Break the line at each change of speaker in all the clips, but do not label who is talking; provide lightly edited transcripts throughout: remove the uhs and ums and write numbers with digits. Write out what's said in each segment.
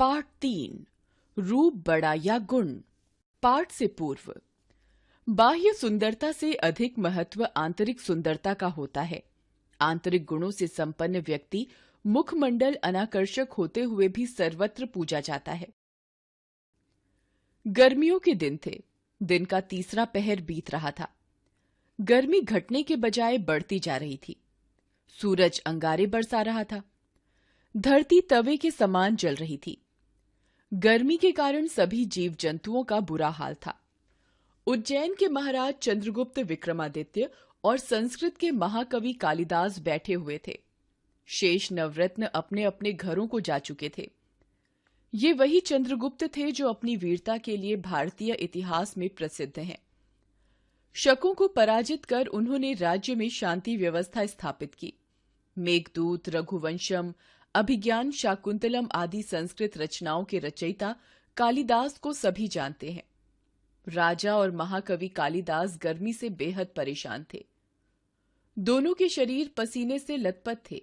पाठ 3 रूप बड़ा या गुण। पाठ से पूर्व बाह्य सुंदरता से अधिक महत्व आंतरिक सुंदरता का होता है। आंतरिक गुणों से संपन्न व्यक्ति मुखमंडल अनाकर्षक होते हुए भी सर्वत्र पूजा जाता है। गर्मियों के दिन थे। दिन का तीसरा पहर बीत रहा था। गर्मी घटने के बजाय बढ़ती जा रही थी। सूरज अंगारे बरसा रहा था। धरती तवे के समान जल रही थी। गर्मी के कारण सभी जीव जंतुओं का बुरा हाल था। उज्जैन के महाराज चंद्रगुप्त विक्रमादित्य और संस्कृत के महाकवि कालिदास बैठे हुए थे। शेष नवरत्न अपने अपने घरों को जा चुके थे। ये वही चंद्रगुप्त थे जो अपनी वीरता के लिए भारतीय इतिहास में प्रसिद्ध हैं। शकों को पराजित कर उन्होंने राज्य में शांति व्यवस्था स्थापित की। मेघदूत, रघुवंशम, अभिज्ञान, शाकुंतलम आदि संस्कृत रचनाओं के रचयिता कालिदास को सभी जानते हैं। राजा और महाकवि कालिदास गर्मी से बेहद परेशान थे। दोनों के शरीर पसीने से लथपथ थे।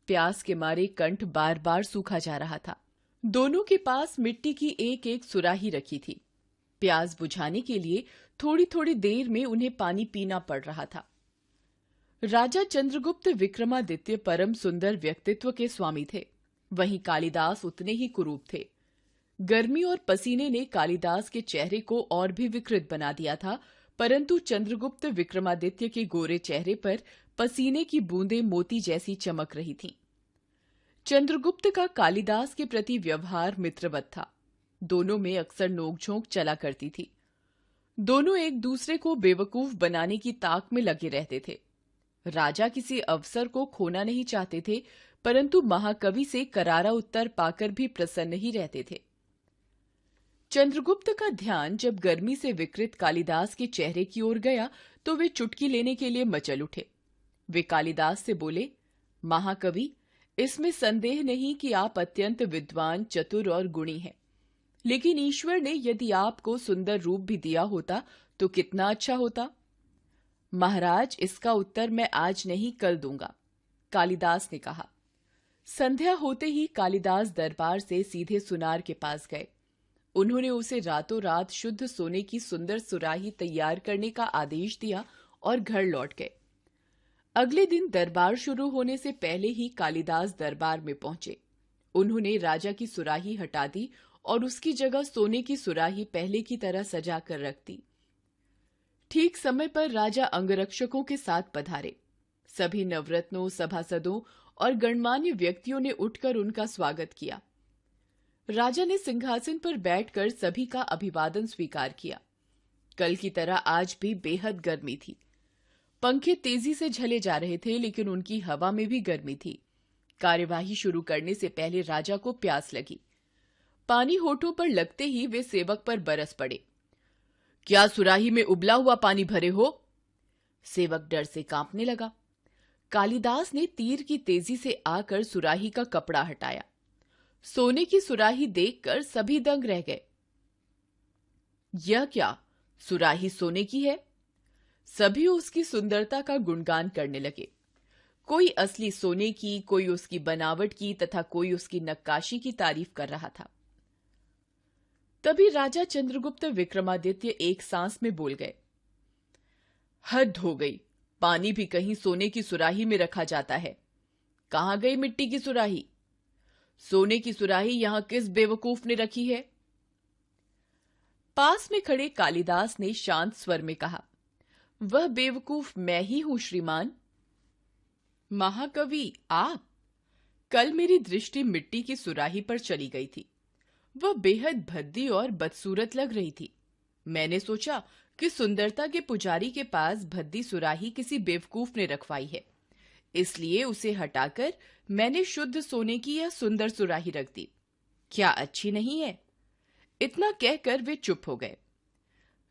प्यास के मारे कंठ बार बार सूखा जा रहा था। दोनों के पास मिट्टी की एक एक सुराही रखी थी। प्यास बुझाने के लिए थोड़ी थोड़ी देर में उन्हें पानी पीना पड़ रहा था। राजा चंद्रगुप्त विक्रमादित्य परम सुंदर व्यक्तित्व के स्वामी थे। वहीं कालिदास उतने ही कुरूप थे। गर्मी और पसीने ने कालिदास के चेहरे को और भी विकृत बना दिया था, परंतु चंद्रगुप्त विक्रमादित्य के गोरे चेहरे पर पसीने की बूंदें मोती जैसी चमक रही थीं। चंद्रगुप्त का कालिदास के प्रति व्यवहार मित्रवत था। दोनों में अक्सर नोकझोंक चला करती थी। दोनों एक दूसरे को बेवकूफ बनाने की ताक में लगे रहते थे। राजा किसी अवसर को खोना नहीं चाहते थे, परंतु महाकवि से करारा उत्तर पाकर भी प्रसन्न ही रहते थे। चंद्रगुप्त का ध्यान जब गर्मी से विकृत कालिदास के चेहरे की ओर गया तो वे चुटकी लेने के लिए मचल उठे। वे कालिदास से बोले, महाकवि, इसमें संदेह नहीं कि आप अत्यंत विद्वान, चतुर और गुणी हैं, लेकिन ईश्वर ने यदि आपको सुंदर रूप भी दिया होता तो कितना अच्छा होता। महाराज, इसका उत्तर मैं आज नहीं कल दूंगा, कालिदास ने कहा। संध्या होते ही कालिदास दरबार से सीधे सुनार के पास गए। उन्होंने उसे रातों रात शुद्ध सोने की सुंदर सुराही तैयार करने का आदेश दिया और घर लौट गए। अगले दिन दरबार शुरू होने से पहले ही कालिदास दरबार में पहुंचे। उन्होंने राजा की सुराही हटा दी और उसकी जगह सोने की सुराही पहले की तरह सजा कर रख दी। ठीक समय पर राजा अंगरक्षकों के साथ पधारे। सभी नवरत्नों, सभासदों और गणमान्य व्यक्तियों ने उठकर उनका स्वागत किया। राजा ने सिंहासन पर बैठकर सभी का अभिवादन स्वीकार किया। कल की तरह आज भी बेहद गर्मी थी। पंखे तेजी से झले जा रहे थे, लेकिन उनकी हवा में भी गर्मी थी। कार्यवाही शुरू करने से पहले राजा को प्यास लगी। पानी होठों पर लगते ही वे सेवक पर बरस पड़े। क्या सुराही में उबला हुआ पानी भरे हो? सेवक डर से कांपने लगा। कालिदास ने तीर की तेजी से आकर सुराही का कपड़ा हटाया। सोने की सुराही देखकर सभी दंग रह गए। यह क्या, सुराही सोने की है? सभी उसकी सुंदरता का गुणगान करने लगे। कोई असली सोने की, कोई उसकी बनावट की तथा कोई उसकी नक्काशी की तारीफ कर रहा था। तभी राजा चंद्रगुप्त विक्रमादित्य एक सांस में बोल गए, हद हो गई, पानी भी कहीं सोने की सुराही में रखा जाता है। कहां गई मिट्टी की सुराही? सोने की सुराही यहां किस बेवकूफ ने रखी है? पास में खड़े कालिदास ने शांत स्वर में कहा, वह बेवकूफ मैं ही हूं श्रीमान। महाकवि, आप? कल मेरी दृष्टि मिट्टी की सुराही पर चली गई थी। वह बेहद भद्दी और बदसूरत लग रही थी। मैंने सोचा कि सुंदरता के पुजारी के पास भद्दी सुराही किसी बेवकूफ ने रखवाई है, इसलिए उसे हटाकर मैंने शुद्ध सोने की यह सुंदर सुराही रख दी। क्या अच्छी नहीं है? इतना कहकर वे चुप हो गए।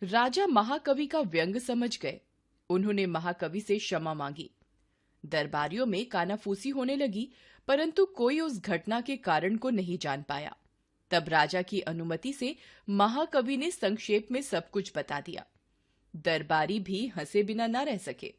राजा महाकवि का व्यंग समझ गए। उन्होंने महाकवि से क्षमा मांगी। दरबारियों में कानाफूसी होने लगी, परंतु कोई उस घटना के कारण को नहीं जान पाया। तब राजा की अनुमति से महाकवि ने संक्षेप में सब कुछ बता दिया। दरबारी भी हंसे बिना न रह सके।